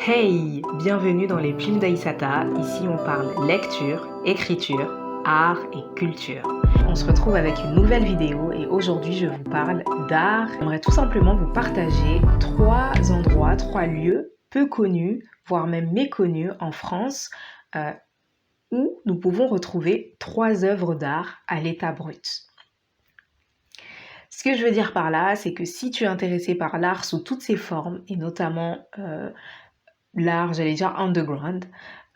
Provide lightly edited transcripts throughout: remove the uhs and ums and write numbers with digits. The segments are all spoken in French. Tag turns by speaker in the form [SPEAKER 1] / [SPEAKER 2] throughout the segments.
[SPEAKER 1] Hey, bienvenue dans les Plumes d'Aïssata. Ici, on parle lecture, écriture, art et culture. On se retrouve avec une nouvelle vidéo et aujourd'hui, je vous parle d'art. J'aimerais tout simplement vous partager 3 endroits, 3 lieux peu connus, voire même méconnus en France, où nous pouvons retrouver 3 œuvres d'art à l'état brut. Ce que je veux dire par là, c'est que si tu es intéressé par l'art sous toutes ses formes, et notamment l'art, j'allais dire underground,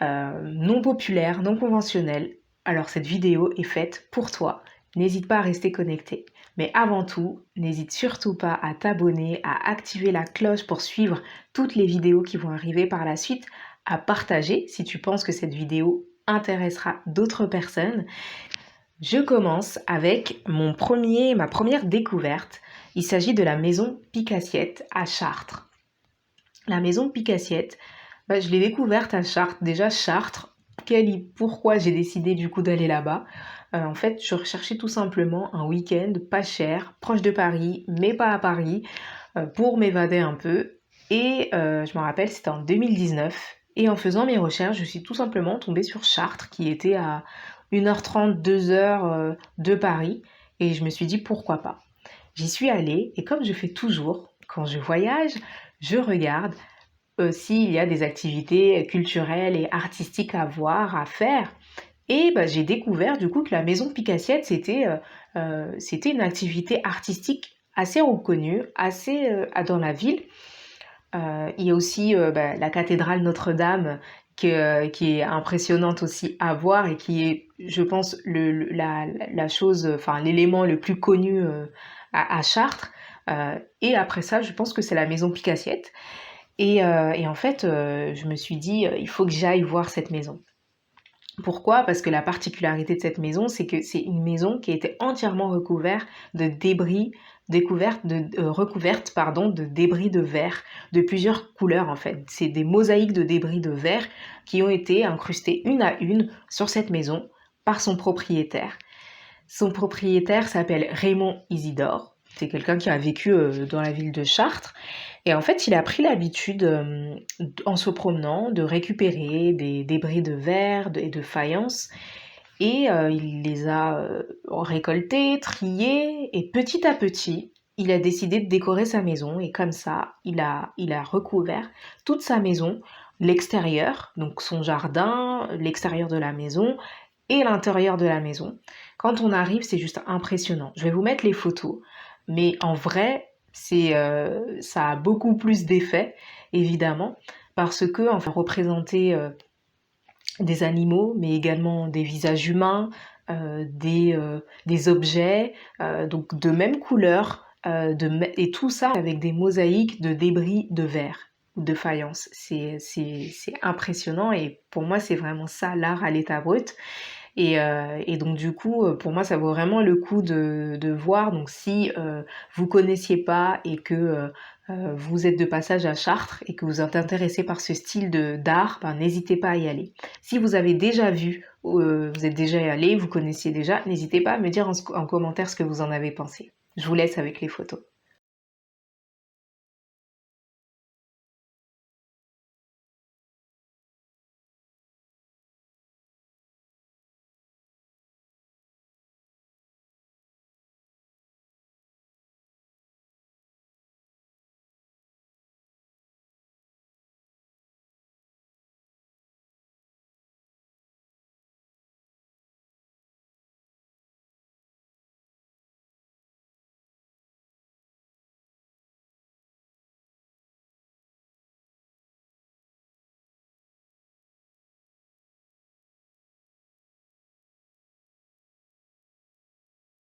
[SPEAKER 1] non populaire, non conventionnel, alors cette vidéo est faite pour toi. N'hésite pas à rester connecté. Mais avant tout, n'hésite surtout pas à t'abonner, à activer la cloche pour suivre toutes les vidéos qui vont arriver par la suite, à partager si tu penses que cette vidéo intéressera d'autres personnes. Je commence avec ma première découverte. Il s'agit de la maison Picassiette à Chartres. La maison Picassiette, je l'ai découverte à Chartres. Déjà Chartres, pourquoi j'ai décidé du coup d'aller là-bas. En fait, je recherchais tout simplement un week-end pas cher, proche de Paris, mais pas à Paris, pour m'évader un peu. Et je me rappelle, c'était en 2019. Et en faisant mes recherches, je suis tout simplement tombée sur Chartres, qui était à 1h30, 2h de Paris. Et je me suis dit, pourquoi pas. J'y suis allée, et comme je fais toujours, quand je voyage, je regarde s'il y a des activités culturelles et artistiques à voir, à faire. Et j'ai découvert du coup que la maison Picassiette, c'était une activité artistique assez reconnue, assez dans la ville. Il y a aussi la cathédrale Notre-Dame qui est impressionnante aussi à voir et qui est, je pense, la chose, enfin l'élément le plus connu à Chartres. Et après ça, je pense que c'est la maison Picassiette. Et en fait, je me suis dit, il faut que j'aille voir cette maison. Pourquoi? Parce que la particularité de cette maison, c'est que c'est une maison qui a été entièrement recouverte de débris, recouverte de débris de verre de plusieurs couleurs en fait. C'est des mosaïques de débris de verre qui ont été incrustées une à une sur cette maison par son propriétaire. Son propriétaire s'appelle Raymond Isidore. C'est quelqu'un qui a vécu dans la ville de Chartres. Et en fait, il a pris l'habitude, en se promenant, de récupérer des débris de verre et de faïence. Et il les a récoltés, triés. Et petit à petit, il a décidé de décorer sa maison. Et comme ça, il a recouvert toute sa maison, l'extérieur, donc son jardin, l'extérieur de la maison et l'intérieur de la maison. Quand on arrive, c'est juste impressionnant. Je vais vous mettre les photos. Mais en vrai, ça a beaucoup plus d'effet, évidemment, parce que enfin, représenter des animaux, mais également des visages humains, des objets, donc de même couleur, et tout ça avec des mosaïques de débris de verre ou de faïence. C'est impressionnant et pour moi, c'est vraiment ça l'art à l'état brut. Et donc du coup, pour moi, ça vaut vraiment le coup de voir. Donc si vous connaissiez pas et que vous êtes de passage à Chartres et que vous êtes intéressé par ce style d'art, n'hésitez pas à y aller. Si vous avez déjà vu, vous êtes déjà allé, vous connaissiez déjà, n'hésitez pas à me dire en commentaire ce que vous en avez pensé. Je vous laisse avec les photos.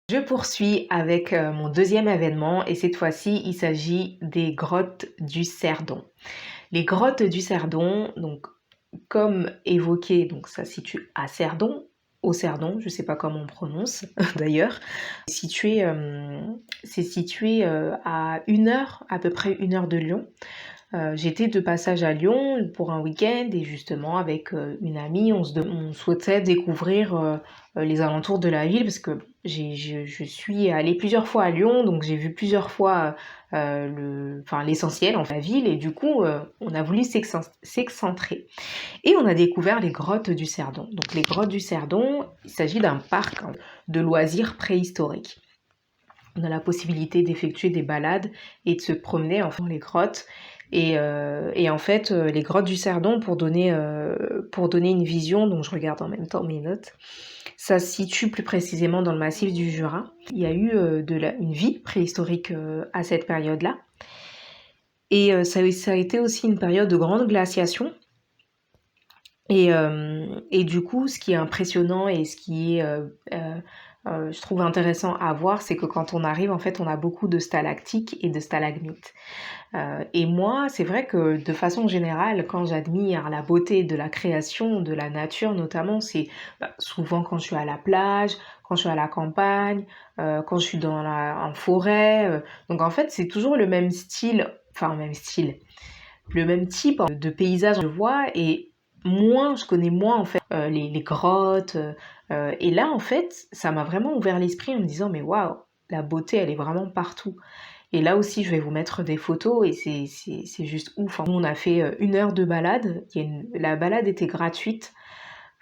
[SPEAKER 1] Je poursuis avec mon deuxième événement et cette fois-ci, il s'agit des grottes du Cerdon. Les grottes du Cerdon, donc comme évoqué, donc ça se situe à Cerdon, au Cerdon, je ne sais pas comment on prononce d'ailleurs. C'est situé à 1 heure, à peu près 1 heure de Lyon. J'étais de passage à Lyon pour un week-end et justement avec une amie, on souhaitait découvrir les alentours de la ville parce que je suis allée plusieurs fois à Lyon, donc j'ai vu plusieurs fois l'essentiel en fait, la ville et du coup on a voulu s'excentrer. Et on a découvert les grottes du Cerdon. Donc les grottes du Cerdon, il s'agit d'un parc de loisirs préhistoriques. On a la possibilité d'effectuer des balades et de se promener dans les grottes. Et en fait, les grottes du Cerdon, pour donner une vision, donc je regarde en même temps mes notes, ça se situe plus précisément dans le massif du Jura. Il y a eu une vie préhistorique à cette période-là. Et ça a été aussi une période de grande glaciation. Et du coup, ce qui est impressionnant et ce qui est, je trouve intéressant à voir, c'est que quand on arrive, en fait, on a beaucoup de stalactites et de stalagmites. Et moi, c'est vrai que de façon générale, quand j'admire la beauté de la création, de la nature notamment, c'est souvent quand je suis à la plage, quand je suis à la campagne, quand je suis en forêt. Donc en fait, c'est toujours le même style, le même type de paysage que je vois et je connais moins en fait les grottes. Et là, en fait, ça m'a vraiment ouvert l'esprit en me disant, mais waouh, la beauté, elle est vraiment partout. Et là aussi, je vais vous mettre des photos et c'est juste ouf. On a fait 1 heure de balade. La balade était gratuite.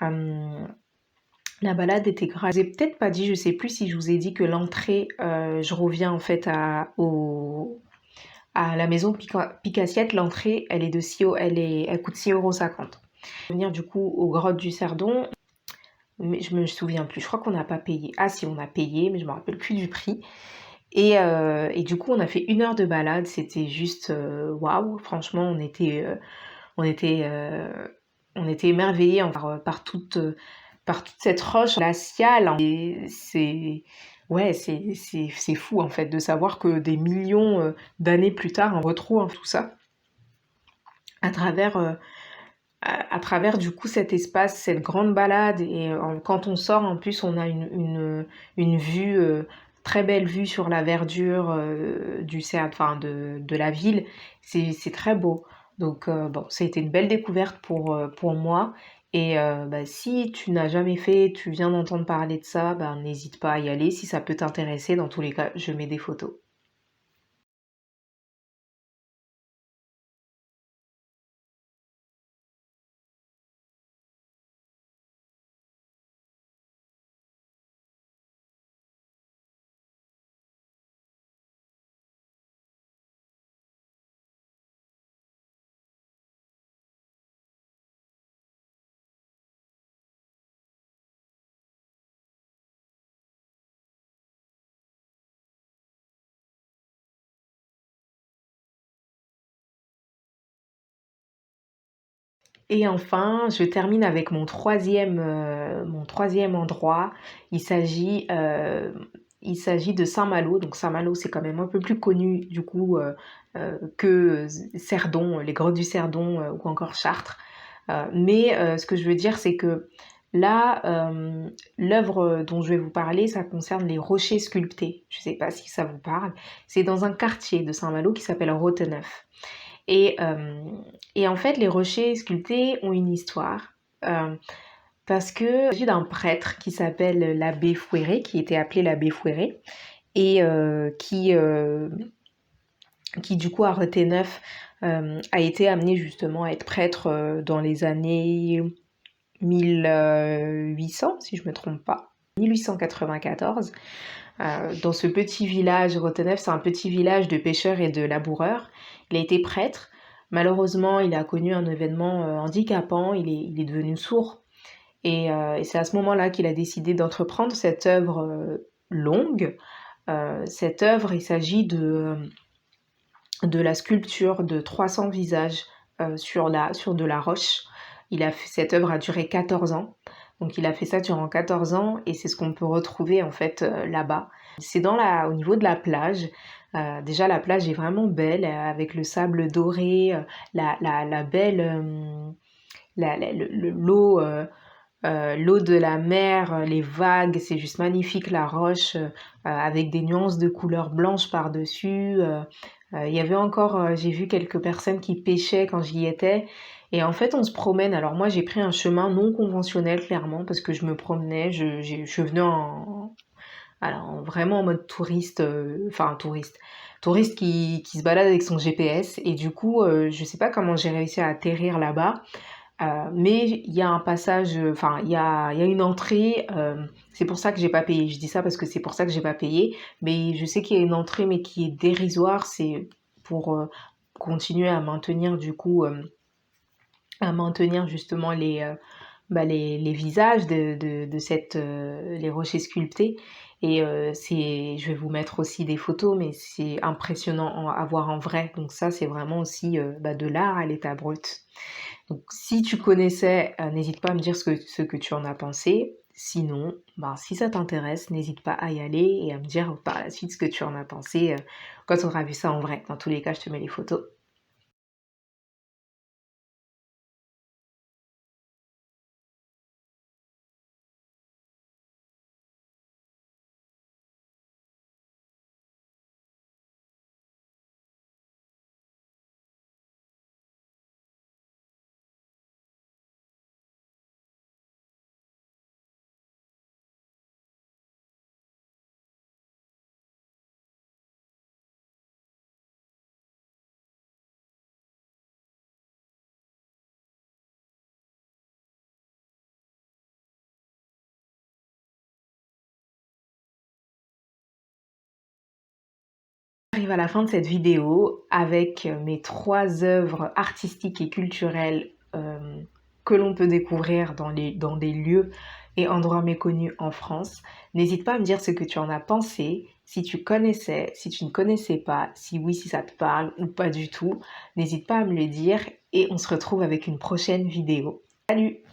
[SPEAKER 1] La balade était gratuite. Je vous ai peut-être pas dit, je sais plus si je vous ai dit que l'entrée, je reviens en fait à la maison Picassiette. L'entrée, elle coûte 6,50 €. Venir du coup aux grottes du Cerdon, mais je me souviens plus. Je crois qu'on n'a pas payé. Ah si, on a payé, mais je me rappelle plus du prix. Et du coup, on a fait 1 heure de balade. C'était juste waouh. Franchement, on était émerveillés par toute cette roche glaciale. Et c'est fou en fait de savoir que des millions d'années plus tard, on retrouve tout ça à travers du coup cet espace, cette grande balade. Et quand on sort, en plus, on a une vue, très belle vue sur la verdure de la ville. C'est très beau. Donc bon, ça a été une belle découverte pour moi. Et si tu n'as jamais fait, tu viens d'entendre parler de ça, n'hésite pas à y aller. Si ça peut t'intéresser, dans tous les cas, je mets des photos. Et enfin, je termine avec mon troisième endroit. Il s'agit de Saint-Malo. Donc Saint-Malo, c'est quand même un peu plus connu du coup que Cerdon, les grottes du Cerdon ou encore Chartres. Mais ce que je veux dire, c'est que là, l'œuvre dont je vais vous parler, ça concerne les rochers sculptés. Je ne sais pas si ça vous parle. C'est dans un quartier de Saint-Malo qui s'appelle Roteneuf. Et, en fait, les rochers sculptés ont une histoire. Parce que il s'agit d'un prêtre qui s'appelle l'abbé Fouéré, qui était appelé l'abbé Fouéré, et qui du coup à Roteneuf a été amené justement à être prêtre dans les années 1800, si je ne me trompe pas, 1894. Dans ce petit village, Roteneuf, c'est un petit village de pêcheurs et de laboureurs. Il a été prêtre. Malheureusement, il a connu un événement handicapant. Il est devenu sourd. Et c'est à ce moment-là qu'il a décidé d'entreprendre cette œuvre longue. Cette œuvre, il s'agit de la sculpture de 300 visages sur de la roche. Cette œuvre a duré 14 ans. Donc il a fait ça durant 14 ans et c'est ce qu'on peut retrouver en fait là-bas. C'est au niveau de la plage. Déjà la plage est vraiment belle avec le sable doré, la belle l'eau de la mer, les vagues, c'est juste magnifique, la roche avec des nuances de couleur blanche par-dessus. Il y avait encore, j'ai vu quelques personnes qui pêchaient quand j'y étais et en fait, on se promène. Alors moi, j'ai pris un chemin non conventionnel clairement parce que je me promenais, je venais vraiment en mode touriste, enfin touriste qui se balade avec son GPS et du coup, je sais pas comment j'ai réussi à atterrir là-bas, mais il y a un passage, enfin il y a une entrée, c'est pour ça que j'ai pas payé. Je dis ça parce que c'est pour ça que j'ai pas payé, mais je sais qu'il y a une entrée mais qui est dérisoire, c'est pour, continuer à maintenir du coup, à maintenir justement les visages de cette, les rochers sculptés et je vais vous mettre aussi des photos, mais c'est impressionnant à voir en vrai. Donc ça, c'est vraiment aussi de l'art à l'état brut. Donc si tu connaissais, n'hésite pas à me dire ce que tu en as pensé. Sinon, si ça t'intéresse, n'hésite pas à y aller et à me dire par la suite ce que tu en as pensé quand tu auras vu ça en vrai. Dans tous les cas, je te mets les photos. J'arrive à la fin de cette vidéo avec mes 3 œuvres artistiques et culturelles que l'on peut découvrir dans des lieux et endroits méconnus en France. N'hésite pas à me dire ce que tu en as pensé, si tu connaissais, si tu ne connaissais pas, si oui, si ça te parle ou pas du tout. N'hésite pas à me le dire et on se retrouve avec une prochaine vidéo. Salut!